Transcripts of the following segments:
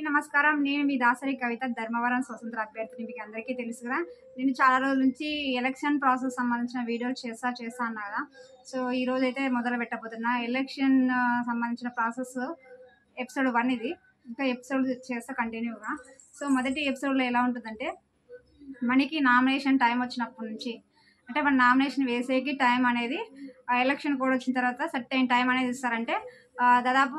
నమస్కారం. నేను మీ దాసరి కవిత, ధర్మవరం స్వతంత్ర అభ్యర్థిని. మీకు అందరికీ తెలుసు కదా! నేను చాలా రోజుల నుంచి ఎలక్షన్ ప్రాసెస్ సంబంధించిన వీడియోలు చేస్తా అన్నా కదా! సో, ఈరోజైతే మొదలు పెట్టబోతున్నా. ఎలక్షన్ సంబంధించిన ప్రాసెస్ ఎపిసోడ్ 1 ఇది. ఇంకా ఎపిసోడ్ చేస్తా కంటిన్యూగా. సో, మొదటి ఎపిసోడ్‌లో ఎలా ఉంటుందంటే, మనకి నామినేషన్ టైం వచ్చినప్పటి నుంచి, అంటే మన నామినేషన్ వేసేకి టైం అనేది ఎలక్షన్ కోడ్ వచ్చిన తర్వాత సర్టెన్ టైం అనేది ఇస్తారంటే దాదాపు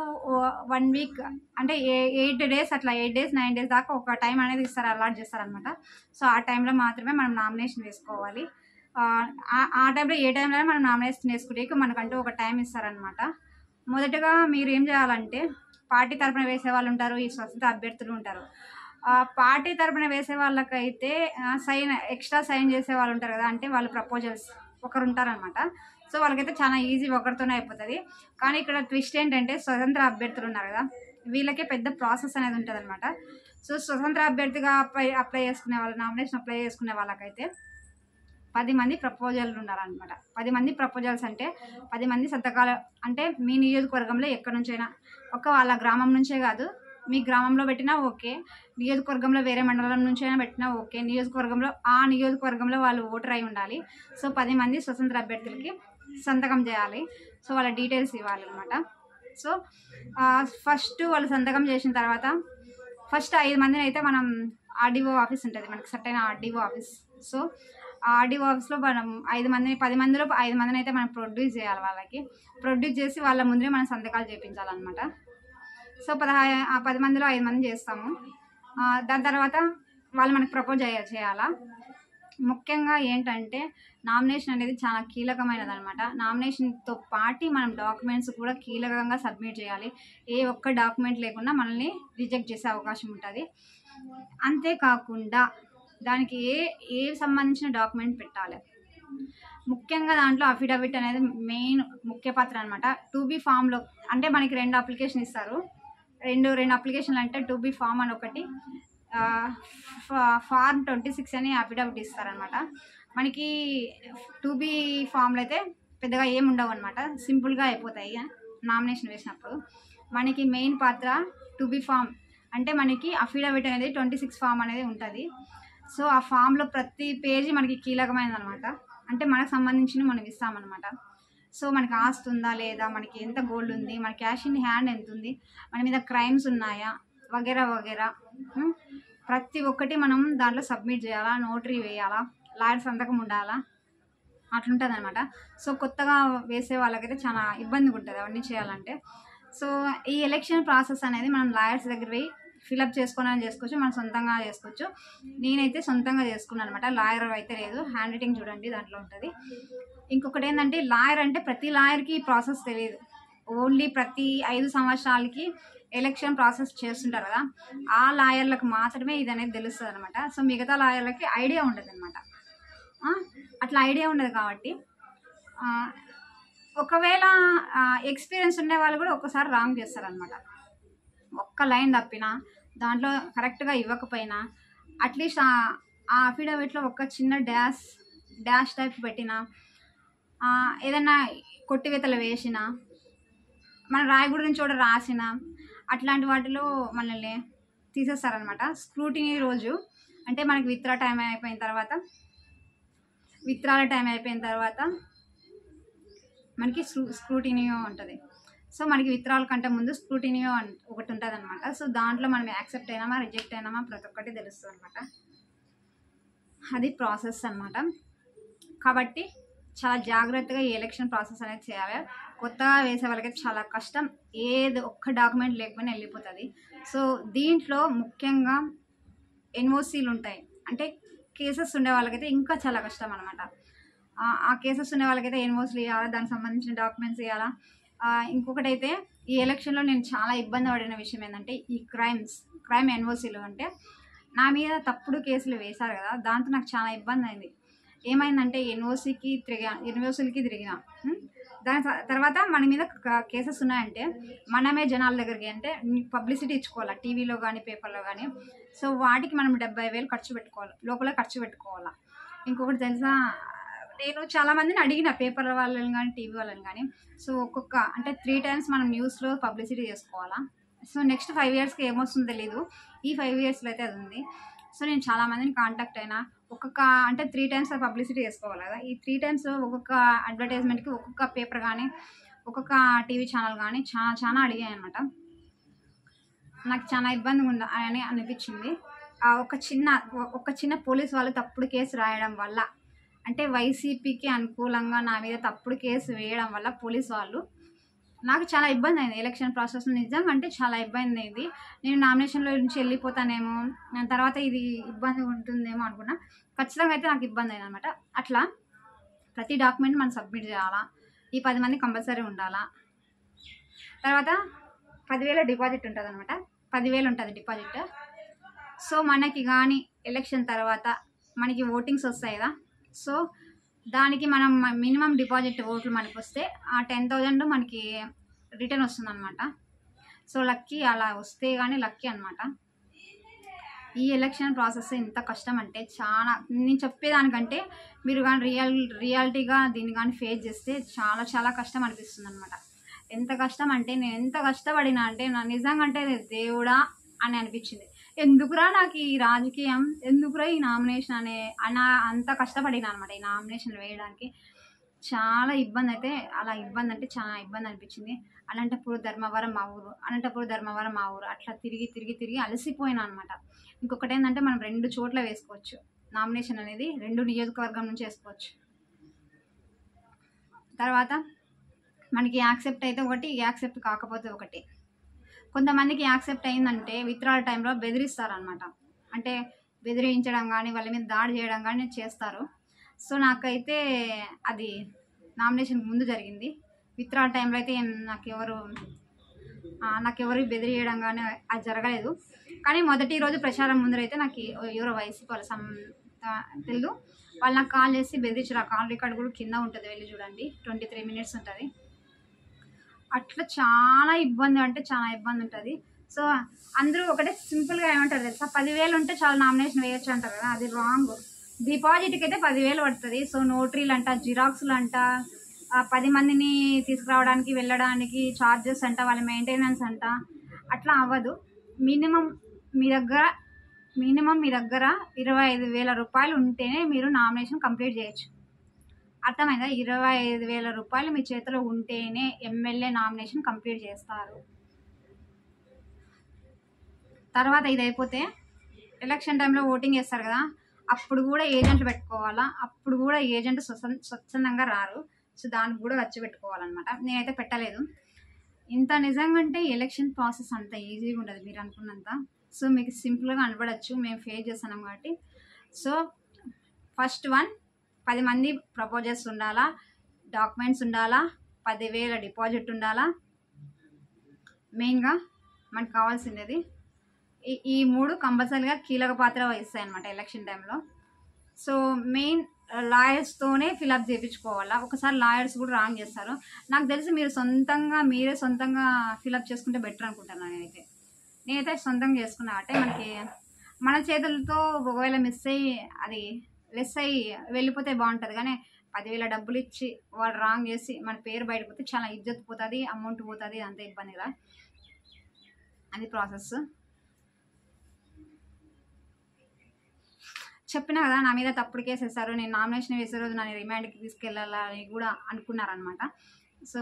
1 వీక్ అంటే 8 డేస్ అట్లా 8 డేస్ 9 డేస్ దాకా ఒక టైం అనేది ఇస్తారు, అలాట్ చేస్తారనమాట. సో ఆ టైంలో మాత్రమే మనం నామినేషన్ వేసుకోవాలి. ఆ టైంలో ఏ టైంలో మనం నామినేషన్ వేసుకుంటే మనకంటూ ఒక టైం ఇస్తారనమాట. మొదటగా మీరు ఏం చేయాలంటే, పార్టీ తరపున వేసే వాళ్ళు ఉంటారు, ఈ స్వతంత్ర అభ్యర్థులు ఉంటారు. పార్టీ తరపున వేసే వాళ్ళకైతే ఎక్స్ట్రా సైన్ చేసే వాళ్ళు ఉంటారు కదా, అంటే వాళ్ళు ప్రపోజల్స్ ఒకరు ఉంటారనమాట. సో వాళ్ళకైతే చాలా ఈజీ, ఒకరితోనే అయిపోతుంది. కానీ ఇక్కడ ట్విస్ట్ ఏంటంటే, స్వతంత్ర అభ్యర్థులు ఉన్నారు కదా, వీళ్ళకే పెద్ద ప్రాసెస్ అనేది ఉంటుంది అనమాట. సో స్వతంత్ర అభ్యర్థిగా అప్లై చేసుకునే వాళ్ళు, నామినేషన్ అప్లై చేసుకునే వాళ్ళకైతే 10 మంది ప్రపోజల్ ఉన్నారనమాట. 10 మంది ప్రపోజల్స్ అంటే 10 మంది సంతకాలు. అంటే మీ నియోజకవర్గంలో ఎక్కడి నుంచైనా, వాళ్ళ గ్రామం నుంచే కాదు, మీ గ్రామంలో పెట్టినా ఓకే, నియోజకవర్గంలో వేరే మండలం నుంచి అయినా పెట్టినా ఓకే, నియోజకవర్గంలో వాళ్ళు ఓటర్ అయి ఉండాలి. సో 10 మంది స్వతంత్ర అభ్యర్థులకి సంతకం చేయాలి. సో వాళ్ళ డీటెయిల్స్ ఇవ్వాలన్నమాట. సో ఫస్ట్ వాళ్ళు సంతకం చేసిన తర్వాత ఫస్ట్ 5 మందిని అయితే మనం ఆర్డీఓ ఆఫీస్ ఉంటుంది మనకి, సర్టైన ఆర్డీఓ ఆఫీస్. సో ఆ ఆర్డీఓ ఆఫీస్లో మనం 10 మందిలో 5 మందిని అయితే మనం ప్రొడ్యూస్ చేయాలి. వాళ్ళకి ప్రొడ్యూస్ చేసి వాళ్ళ ముందే మనం సంతకాలు చేయించాలన్నమాట. సో 10 మందిలో 5 మంది చేస్తాము. దాని తర్వాత వాళ్ళు మనకు ప్రపోజ్ చేయాలా. ముఖ్యంగా ఏంటంటే, నామినేషన్ అనేది చాలా కీలకమైనది అనమాట. నామినేషన్తో పాటు మనం డాక్యుమెంట్స్ కూడా కీలకంగా సబ్మిట్ చేయాలి. ఏ ఒక్క డాక్యుమెంట్ లేకుండా మనల్ని రిజెక్ట్ చేసే అవకాశం ఉంటుంది. అంతేకాకుండా దానికి ఏ సంబంధించిన డాక్యుమెంట్ పెట్టాలి, ముఖ్యంగా దాంట్లో అఫిడవిట్ అనేది మెయిన్ ముఖ్య పాత్ర అనమాట. 2B ఫామ్లో అంటే మనకి 2 అప్లికేషన్ ఇస్తారు. రెండు అప్లికేషన్లు అంటే 2B ఫామ్ అని ఒకటి, ఫార్మ్ 26 అని అఫిడవిట్ ఇస్తారనమాట. మనకి 2B ఫామ్లో అయితే పెద్దగా ఏమి ఉండవు అనమాట, సింపుల్గా అయిపోతాయి నామినేషన్ వేసినప్పుడు. మనకి మెయిన్ పాత్ర 2B ఫామ్ అంటే మనకి అఫిడవిట్ అనేది 26 ఫామ్ అనేది ఉంటుంది. సో ఆ ఫామ్లో ప్రతి పేజీ మనకి కీలకమైనది అనమాట. అంటే మనకు సంబంధించిన మనం ఇస్తామన్నమాట. సో మనకి ఆస్తి ఉందా లేదా, మనకి ఎంత గోల్డ్ ఉంది, మన క్యాష్ ఇన్ హ్యాండ్ ఎంత ఉంది, మన మీద క్రైమ్స్ ఉన్నాయా, వగేరా వగేరా ప్రతి ఒక్కటి మనం దాంట్లో సబ్మిట్ చేయాలా, నోటరీ వేయాలా, లాయర్ సంతకం ఉండాలా, అట్లుంటుంది అనమాట. సో కొత్తగా వేసే వాళ్ళకైతే చాలా ఇబ్బందిగా ఉంటుంది అవన్నీ చేయాలంటే. సో ఈ ఎలక్షన్ ప్రాసెస్ అనేది మనం లాయర్స్ దగ్గర పోయి ఫిలప్ చేసుకోవచ్చు, మనం సొంతంగా చేసుకోవచ్చు. నేనైతే సొంతంగా చేసుకున్నాను అనమాట, లాయర్ అయితే లేదు. హ్యాండ్ రైటింగ్ చూడండి దాంట్లో ఉంటుంది. ఇంకొకటి ఏంటంటే, లాయర్ అంటే ప్రతి లాయర్కి ఈ ప్రాసెస్ తెలియదు. ఓన్లీ ప్రతి 5 సంవత్సరాలకి ఎలక్షన్ ప్రాసెస్ చేస్తుంటారు కదా, ఆ లాయర్లకు మాత్రమే ఇది అనేది తెలుస్తుంది అనమాట. సో మిగతా లాయర్లకి ఐడియా ఉండదు అనమాట. అట్లా ఐడియా ఉండదు కాబట్టి ఒకవేళ ఎక్స్పీరియన్స్ ఉండే వాళ్ళు కూడా ఒక్కసారి రాంగ్ చేస్తారనమాట. ఒక్క లైన్ తప్పినా, దాంట్లో కరెక్ట్గా ఇవ్వకపోయినా, అట్లీస్ట్ ఆ అఫిడవిట్లో ఒక చిన్న డాష్ టైప్ పెట్టినా, ఏదన్నా కొట్టివేతలు వేసినా, మన రాయగూడ నుంచి కూడా రాసిన, అట్లాంటి వాటిలో మనల్ని తీసేస్తారనమాట. స్క్రూటినీ రోజు అంటే మనకి విత్డ్రా టైం అయిపోయిన తర్వాత మనకి స్క్రూటినీ ఉంటుంది. సో మనకి విత్డ్రాల కంటే ముందు స్క్రూటినీ ఒకటి ఉంటుంది అనమాట. సో దాంట్లో మనం యాక్సెప్ట్ అయినామా రిజెక్ట్ అయినామా ప్రతి ఒక్కటి తెలుస్తుంది అనమాట. అది ప్రాసెస్ అనమాట. కాబట్టి చాలా జాగ్రత్తగా ఈ ఎలక్షన్ ప్రాసెస్ అనేది చేయాలి. కొత్తగా వేసే వాళ్ళకైతే చాలా కష్టం, ఏది ఒక్క డాక్యుమెంట్ లేకపోయినా వెళ్ళిపోతుంది. సో దీంట్లో ముఖ్యంగా ఎన్ఓసీలు ఉంటాయి, అంటే కేసెస్ ఉండే వాళ్ళకైతే ఇంకా చాలా కష్టం అనమాట. ఆ కేసెస్ ఉండే వాళ్ళకైతే ఎన్ఓసీలు ఇవ్వాలా, దానికి సంబంధించిన డాక్యుమెంట్స్ ఇవ్వాలా. ఇంకొకటి అయితే, ఈ ఎలక్షన్లో నేను చాలా ఇబ్బంది పడిన విషయం ఏంటంటే, ఈ క్రైమ్ ఎన్ఓసీలు అంటే నా మీద తప్పుడు కేసులు వేశారు కదా, దాంతో నాకు చాలా ఇబ్బంది అయింది. ఏమైందంటే, ఎన్ఓసీలకి తిరిగిన దాని తర్వాత మన మీద కేసెస్ ఉన్నాయంటే మనమే జనాల దగ్గరికి అంటే పబ్లిసిటీ ఇచ్చుకోవాలా, టీవీలో కానీ పేపర్లో కానీ. సో వాటికి మనం 70,000 ఖర్చు పెట్టుకోవాలా. ఇంకొకటి తెలుసా, నేను చాలామందిని అడిగిన, పేపర్ వాళ్ళని కానీ టీవీ వాళ్ళని కానీ. సో ఒక్కొక్క అంటే 3 times మనం న్యూస్లో పబ్లిసిటీ చేసుకోవాలా. సో నెక్స్ట్ 5 ఇయర్స్కి ఏమొస్తుందో తెలీదు. ఈ 5 ఇయర్స్లో అయితే అది ఉంది. సో నేను చాలామందిని కాంటాక్ట్ అయినా ఒక్కొక్క అంటే 3 టైమ్స్ పబ్లిసిటీ చేసుకోవాలి కదా. ఈ 3 టైమ్స్ ఒక్కొక్క అడ్వర్టైజ్మెంట్కి ఒక్కొక్క పేపర్ కానీ ఒక్కొక్క టీవీ ఛానల్ కానీ చాలా అడిగాయి అనమాట. నాకు చాలా ఇబ్బందిగా ఉంది అని అనిపించింది. ఒక చిన్న పోలీస్ వాళ్ళు తప్పుడు కేసు రాయడం వల్ల, అంటే వైసీపీకి అనుకూలంగా నా మీద తప్పుడు కేసు వేయడం వల్ల పోలీస్ వాళ్ళు నాకు చాలా ఇబ్బంది అయింది. ఎలక్షన్ ప్రాసెస్లో నిజంగా అంటే చాలా ఇబ్బంది అయింది. నేను నామినేషన్లో నుంచి వెళ్ళిపోతానేమో, తర్వాత ఇది ఇబ్బంది ఉంటుందేమో అనుకున్నా. ఖచ్చితంగా అయితే నాకు ఇబ్బంది అయింది అనమాట. అట్లా ప్రతి డాక్యుమెంట్ మనం సబ్మిట్ చేయాలా, ఈ 10 మంది కంపల్సరీ ఉండాలా. తర్వాత 10,000 డిపాజిట్ ఉంటుంది అనమాట. 10,000 ఉంటుంది డిపాజిట్. సో మనకి కానీ ఎలక్షన్ తర్వాత మనకి ఓటింగ్స్ వస్తాయి కదా. సో దానికి మనం మినిమం డిపాజిట్ ఓట్లు మనకు వస్తే ఆ 10,000 మనకి రిటర్న్ వస్తుంది అనమాట. సో లక్కీ అలా వస్తే కానీ లక్కీ అనమాట. ఈ ఎలక్షన్ ప్రాసెస్ ఎంత కష్టం అంటే చాలా, నేను చెప్పేదానికంటే మీరు కానీ రియాలిటీగా దీన్ని కానీ ఫేస్ చేస్తే చాలా కష్టం అనిపిస్తుంది అనమాట. ఎంత కష్టం అంటే నేను ఎంత కష్టపడినా అంటే నా నిజంగా అంటే దేవుడా అని అనిపించింది. ఎందుకురా నాకు ఈ రాజకీయం, ఎందుకురా ఈ నామినేషన్ అంత కష్టపడినా అనమాట. ఈ నామినేషన్ వేయడానికి చాలా ఇబ్బంది అయితే, అలా ఇబ్బంది అంటే చాలా ఇబ్బంది అనిపించింది. అనంతపురం ధర్మవరం మా ఊరు అట్లా తిరిగి అలసిపోయినా అనమాట. ఇంకొకటి ఏంటంటే మనం 2 చోట్ల వేసుకోవచ్చు నామినేషన్ అనేది, 2 నియోజకవర్గం నుంచి వేసుకోవచ్చు. తర్వాత మనకి యాక్సెప్ట్ అయితే ఒకటి, యాక్సెప్ట్ కాకపోతే ఒకటి. కొంతమందికి యాక్సెప్ట్ అయిందంటే విత్డ్రాల్ టైంలో బెదిరిస్తారనమాట. అంటే బెదిరించడం కానీ వాళ్ళ మీద దాడి చేయడం కానీ చేస్తారు. సో నాకైతే అది నామినేషన్కి ముందు జరిగింది. విత్డ్రాల్ టైంలో అయితే నాకెవరు బెదిరియడం కానీ అది జరగలేదు. కానీ మొదటి రోజు ప్రచారం ముందరైతే నాకు ఎవరో వైసీపీ వాళ్ళు తెలు వాళ్ళు నాకు కాల్ చేసి బెదిరించారు. ఆ కాల్ రికార్డ్ కూడా కింద ఉంటుంది, వెళ్ళి చూడండి. 23 మినిట్స్ ఉంటుంది. అట్లా చాలా ఇబ్బంది అంటే చాలా ఇబ్బంది ఉంటుంది. సో అందరూ ఒకటే సింపుల్గా ఏమంటారు తెలుసా, 10,000 ఉంటే చాలా నామినేషన్ వేయొచ్చు అంటారు కదా. అది రాంగ్. డిపాజిట్కి అయితే 10,000 పడుతుంది. సో నోటరీలు అంట, జిరాక్స్లు అంట, 10 మందిని తీసుకురావడానికి వెళ్ళడానికి ఛార్జెస్ అంట, వాళ్ళ మెయింటెనెన్స్ అంట, అట్లా అవ్వదు. మినిమం మీ దగ్గర 25,000 రూపాయలు ఉంటేనే మీరు నామినేషన్ కంప్లీట్ చేయొచ్చు. అర్థమైందా? 25,000 రూపాయలు మీ చేతిలో ఉంటేనే ఎమ్మెల్యే నామినేషన్ కంప్లీట్ చేస్తారు. తర్వాత ఇది అయిపోతే ఎలక్షన్ టైంలో ఓటింగ్ చేస్తారు కదా, అప్పుడు కూడా ఏజెంట్లు పెట్టుకోవాలా. అప్పుడు కూడా ఏజెంట్ స్వచ్ఛందంగా రారు. సో దానికి కూడా ఖర్చు పెట్టుకోవాలన్నమాట. నేనైతే పెట్టలేదు. ఇంత నిజంగా అంటే ఎలక్షన్ ప్రాసెస్ అంత ఈజీగా ఉండదు మీరు అనుకున్నంత. సో మీకు సింపుల్గా కనపడచ్చు, మేము ఫేస్ చేస్తున్నాం కాబట్టి. సో ఫస్ట్ 10 మంది ప్రపోజల్స్ ఉండాలా, డాక్యుమెంట్స్ ఉండాలా, 10,000 డిపాజిట్ ఉండాలా. మెయిన్గా మనకు కావాల్సింది ఈ 3 కంపల్సరీగా కీలక పాత్ర వహిస్తాయి అన్నమాట ఎలక్షన్ టైంలో. సో మెయిన్ లాయర్స్తోనే ఫిలప్ చేయించుకోవాలా. ఒకసారి లాయర్స్ కూడా రాంగ్ చేస్తారు. నాకు తెలిసి మీరే సొంతంగా ఫిలప్ చేసుకుంటే బెటర్ అనుకుంటున్నాను. నేనైతే సొంతంగా చేసుకున్నా అంటే మన చేతులతో ఒకవేళ మిస్ అయ్యి అది లెస్ అయ్యి వెళ్ళిపోతే బాగుంటుంది. కానీ 10,000 డబ్బులు ఇచ్చి వాడు రాంగ్ చేసి మన పేరు బయటపోతే చాలా ఇజ్జత్ పోతుంది, అమౌంట్ పోతుంది, అంత ఇబ్బందిగా. అది ప్రాసెస్. చెప్పినా కదా నా మీద తప్పుడు కేసు వేస్తారు. నేను నామినేషన్ వేసే రోజు నన్ను రిమాండ్కి తీసుకెళ్ళాలని కూడా అనుకున్నారనమాట. సో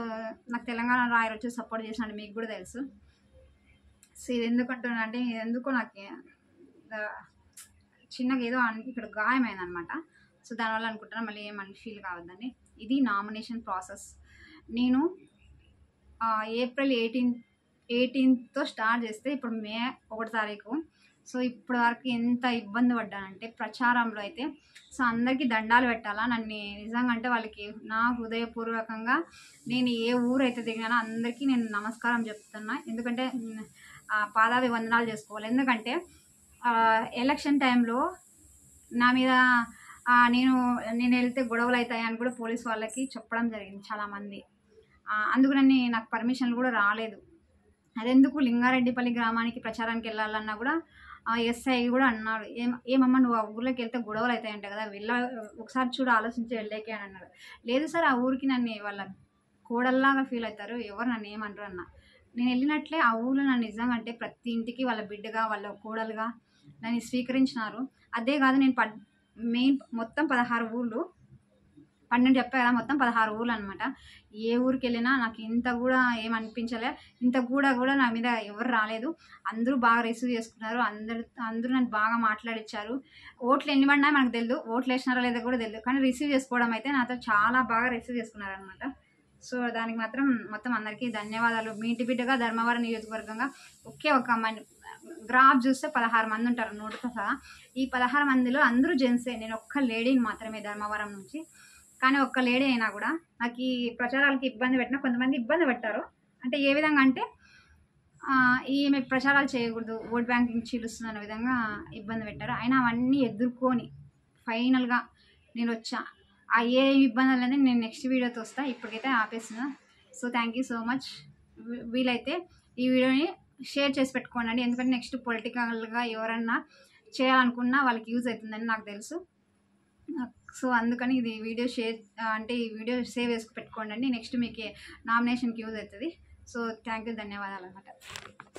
నాకు తెలంగాణ రాయర్ వచ్చి సపోర్ట్ చేసినట్టు మీకు కూడా తెలుసు. సో ఇది ఎందుకు అంటున్నా అంటే, ఇది ఎందుకో నాకు చిన్నగా ఏదో ఇక్కడ గాయమైందనమాట. సో దానివల్ల అనుకుంటున్నా, మళ్ళీ ఏమని ఫీల్ కావద్దండి. ఇది నామినేషన్ ప్రాసెస్. నేను ఏప్రిల్ 18తో స్టార్ట్ చేస్తే ఇప్పుడు మే 1 తారీఖు. సో ఇప్పటి వరకు ఎంత ఇబ్బంది పడ్డానంటే ప్రచారంలో అయితే. సో అందరికీ దండాలు పెట్టాలా నన్ను నిజంగా అంటే వాళ్ళకి నా హృదయపూర్వకంగా నేను ఏ ఊరు అయితే దిగినానో అందరికీ నేను నమస్కారం చెప్తున్నా. ఎందుకంటే పాదాభివందనాలు చేసుకోవాలి. ఎందుకంటే ఎలక్షన్ టైంలో నా మీద నేను వెళ్తే గొడవలు అవుతాయని కూడా పోలీస్ వాళ్ళకి చెప్పడం జరిగింది చాలామంది. అందుకని నాకు పర్మిషన్లు కూడా రాలేదు. అదెందుకు లింగారెడ్డిపల్లి గ్రామానికి ప్రచారానికి వెళ్ళాలన్నా కూడా ఎస్ఐ కూడా అన్నాడు, ఏమమ్మా నువ్వు ఆ ఊర్లోకి వెళ్తే గొడవలు అవుతాయంట కదా, ఒకసారి చూడు ఆలోచించి వెళ్ళేకే అని అన్నాడు. లేదు సార్, ఆ ఊరికి నన్ను వాళ్ళ కోడల్లాగా ఫీల్ అవుతారు, ఎవరు నన్ను ఏమంటారు అన్న. నేను వెళ్ళినట్లే ఆ ఊళ్ళో నన్ను నిజంగా అంటే ప్రతి ఇంటికి వాళ్ళ బిడ్డగా వాళ్ళ కోడలుగా నన్ను స్వీకరించినారు. అదే కాదు నేను మెయిన్ మొత్తం 16 ఊళ్ళు 12 చెప్పా కదా, మొత్తం 16 ఊళ్ళు అనమాట. ఏ ఊరికి వెళ్ళినా నాకు ఇంత కూడా ఏమనిపించలే, ఇంత కూడా నా మీద ఎవరు రాలేదు. అందరూ బాగా రిసీవ్ చేసుకున్నారు, అందరూ నన్ను బాగా మాట్లాడిచ్చారు. ఓట్లు ఎన్ని పడినా మనకు తెలియదు, ఓట్లు వేసినారో లేదో కూడా తెలియదు, కానీ రిసీవ్ చేసుకోవడం అయితే నాతో చాలా బాగా రిసీవ్ చేసుకున్నారనమాట. సో దానికి మాత్రం మొత్తం అందరికీ ధన్యవాదాలు. మీ ఇంటి బిడ్డగా ధర్మవరం నియోజకవర్గంగా ఒకే ఒక అమ్మాయిని గ్రాఫ్ చూస్తే 16 మంది ఉంటారు నోటితో సహా. ఈ 16 మందిలో అందరూ జెంట్సే, నేను ఒక్క లేడీని మాత్రమే ధర్మవరం నుంచి. కానీ ఒక్క లేడీ అయినా కూడా నాకు ఈ ప్రచారాలకి ఇబ్బంది పెట్టినా కొంతమంది ఇబ్బంది పెట్టారు. అంటే ఏ విధంగా అంటే ఈమె ప్రచారాలు చేయకూడదు, ఓట్ బ్యాంకింగ్ చీలుస్తుంది అనే విధంగా ఇబ్బంది పెట్టారు. అయినా అవన్నీ ఎదుర్కొని ఫైనల్గా నేను వచ్చా. ఏ ఇబ్బందులు అనేది నేను నెక్స్ట్ వీడియోతో వస్తా, ఇప్పటికైతే ఆపేస్తున్నా. So thank you so much. వీలైతే ఈ వీడియోని షేర్ చేసి పెట్టుకోండి, ఎందుకంటే నెక్స్ట్ పొలిటికల్గా ఎవరన్నా చేయాలనుకున్నా వాళ్ళకి యూజ్ అవుతుందని నాకు తెలుసు. సో అందుకని ఇది వీడియో ఈ వీడియో సేవ్ చేసుకు పెట్టుకోండి, నెక్స్ట్ మీకు నామినేషన్కి యూజ్ అవుతుంది. సో థ్యాంక్ యూ, ధన్యవాదాలు అన్నమాట.